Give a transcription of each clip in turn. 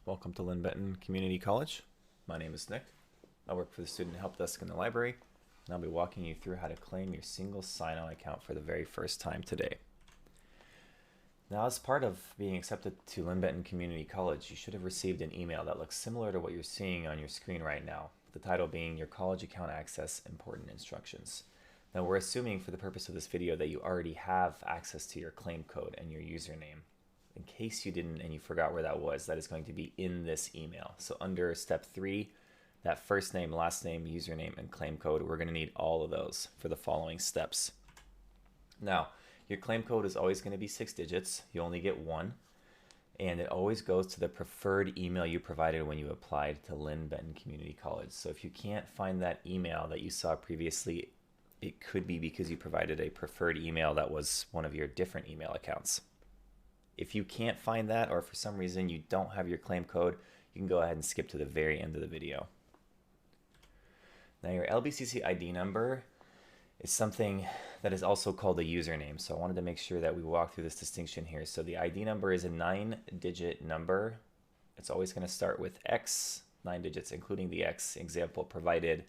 Welcome to Linn-Benton Community College. My name is Nick. I work for the Student Help Desk in the library, and I'll be walking you through how to claim your single sign-on account for the very first time today. Now, as part of being accepted to Linn-Benton Community College, you should have received an email that looks similar to what you're seeing on your screen right now, the title being Your College Account Access Important Instructions. Now, we're assuming for the purpose of this video that you already have access to your claim code and your username. In case you didn't and you forgot where that was, that is going to be in this email. So under step 3, that first name, last name, username, and claim code, we're going to need all of those for the following steps. Now, your claim code is always going to be 6 digits. You only get one. And it always goes to the preferred email you provided when you applied to Linn-Benton Community College. So if you can't find that email that you saw previously, it could be because you provided a preferred email that was one of your different email accounts. If you can't find that, or for some reason you don't have your claim code, you can go ahead and skip to the very end of the video. Now, your LBCC ID number is something that is also called a username. So I wanted to make sure that we walk through this distinction here. So the ID number is a 9-digit number. It's always going to start with X, 9 digits, including the X example provided.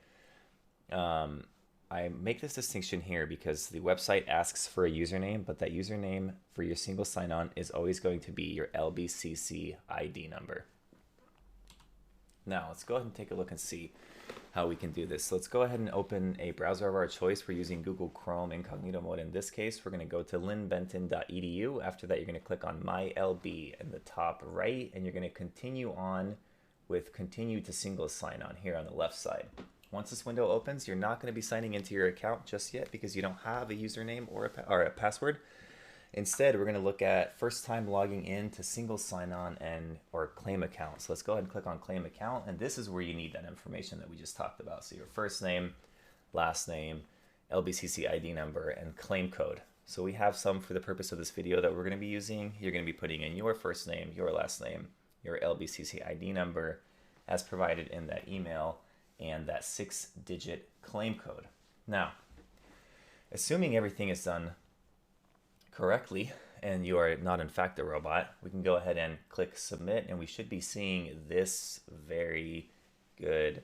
I make this distinction here because the website asks for a username, but that username for your single sign-on is always going to be your LBCC ID number. Now, let's go ahead and take a look and see how we can do this. So let's go ahead and open a browser of our choice. We're using Google Chrome incognito mode in this case. We're going to go to linnbenton.edu. After that, you're going to click on My LB in the top right, and you're going to continue on with Continue to Single Sign-On here on the left side. Once this window opens, you're not going to be signing into your account just yet because you don't have a username or a password. Instead, we're going to look at first time logging in to single sign-on and or claim account. So let's go ahead and click on claim account, and this is where you need that information that we just talked about. So your first name, last name, LBCC ID number, and claim code. So we have some for the purpose of this video that we're going to be using. You're going to be putting in your first name, your last name, your LBCC ID number as provided in that email, and that 6-digit claim code. Now, assuming everything is done correctly and you are not in fact a robot, we can go ahead and click submit, and we should be seeing this very good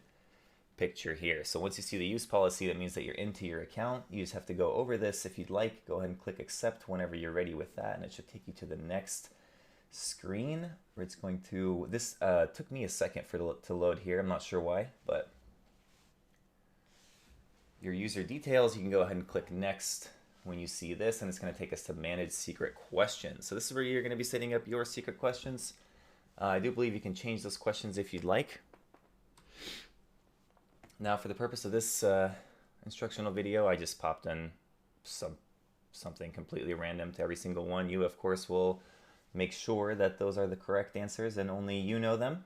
picture here. So once you see the use policy, that means that you're into your account. You just have to go over this. If you'd like, go ahead and click accept whenever you're ready with that, and it should take you to the next screen where it's going to, this took me a second to load here. I'm not sure why, but your user details, you can go ahead and click next when you see this, and it's going to take us to manage secret questions. So this is where you're going to be setting up your secret questions. I do believe you can change those questions if you'd like. Now, for the purpose of this instructional video, I just popped in something completely random to every single one. You, of course, will make sure that those are the correct answers and only you know them.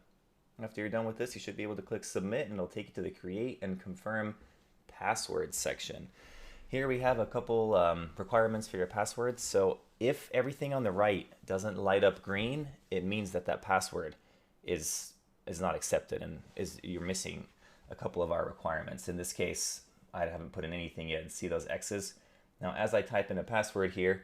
After you're done with this, you should be able to click submit, and it'll take you to the create and confirm password section. Here we have a couple requirements for your passwords. So if everything on the right doesn't light up green, it means that that password is not accepted and you're missing a couple of our requirements. In this case, I haven't put in anything yet, and see those X's. Now, as I type in a password here,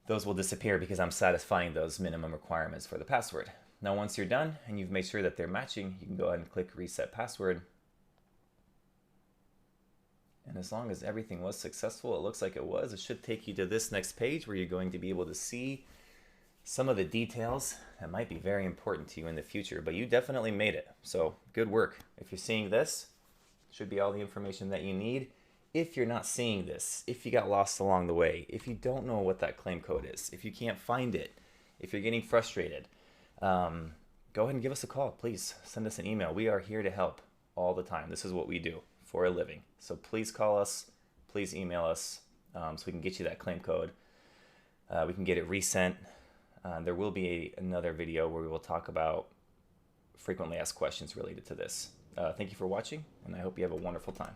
those will disappear because I'm satisfying those minimum requirements for the password. Now, once you're done and you've made sure that they're matching, you can go ahead and click reset password. And as long as everything was successful, it looks like it was, it should take you to this next page where you're going to be able to see some of the details that might be very important to you in the future, but you definitely made it. So good work. If you're seeing this, it should be all the information that you need. If you're not seeing this, if you got lost along the way, if you don't know what that claim code is, if you can't find it, if you're getting frustrated, go ahead and give us a call. Please send us an email. We are here to help all the time. This is what we do for a living. So please call us, please email us, so we can get you that claim code. We can get it resent. There will be another video where we will talk about frequently asked questions related to this. Thank you for watching, and I hope you have a wonderful time.